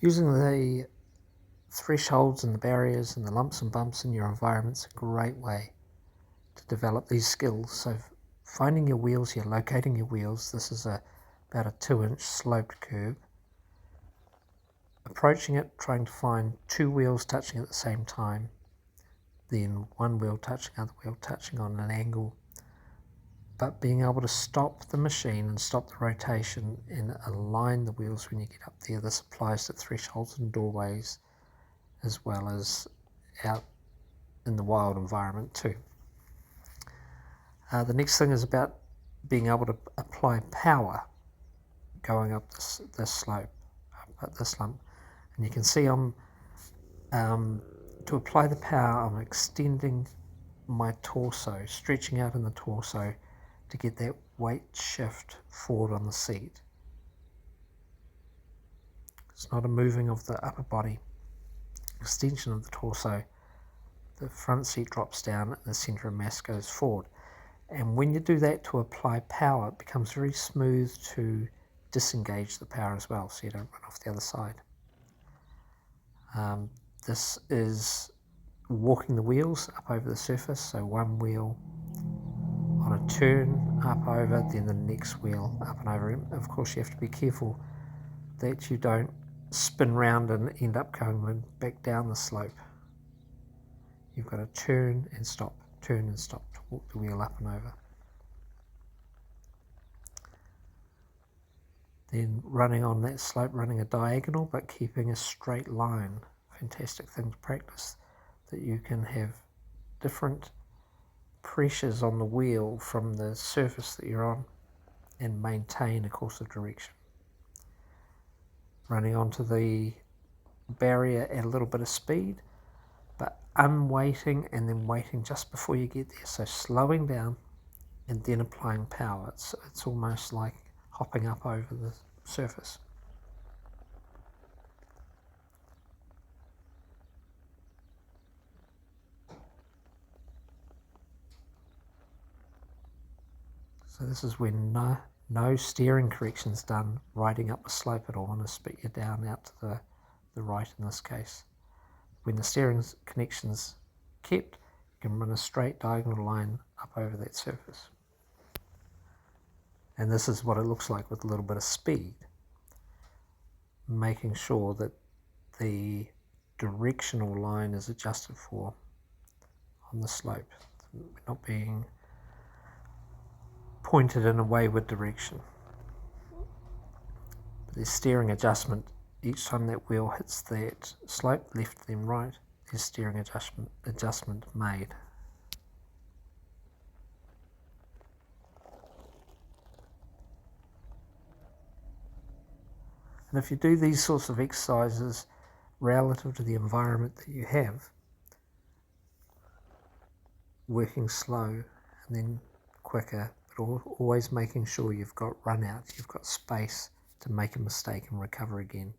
Using the thresholds and the barriers and the lumps and bumps in your environment is a great way to develop these skills. So finding your wheels here, locating your wheels, this is about a 2-inch sloped curb. Approaching it, trying to find 2 wheels touching at the same time, then 1 wheel touching, other wheel touching on an angle, but being able to stop the machine and stop the rotation and align the wheels when you get up there. This applies to thresholds and doorways as well as out in the wild environment too. The next thing is about being able to apply power going up this slope, up this lump. And you can see to apply the power, I'm extending my torso, stretching out in the torso to get that weight shift forward on the seat. It's not a moving of the upper body, extension of the torso. The front seat drops down and the centre of mass goes forward. And when you do that to apply power, it becomes very smooth to disengage the power as well, so you don't run off the other side. This is walking the wheels up over the surface, so 1 wheel on a turn up over, then the next wheel up and over. Of course, you have to be careful that you don't spin round and end up going back down the slope. You've got to turn and stop to walk the wheel up and over. Then running on that slope, running a diagonal but keeping a straight line. Fantastic thing to practice, that you can have different pressures on the wheel from the surface that you're on and maintain a course of direction. Running onto the barrier at a little bit of speed, but unweighting and then waiting just before you get there. So slowing down and then applying power. It's almost like hopping up over the surface. So this is when no steering correction's done, riding up the slope at all, and spit you down out to the right in this case. When the steering connection's kept, you can run a straight diagonal line up over that surface. And this is what it looks like with a little bit of speed, making sure that the directional line is adjusted for on the slope, not being pointed in a wayward direction. But there's steering adjustment each time that wheel hits that slope, left then right. There's steering adjustment made. And if you do these sorts of exercises relative to the environment that you have, working slow and then quicker, but always making sure you've got run out, you've got space to make a mistake and recover again.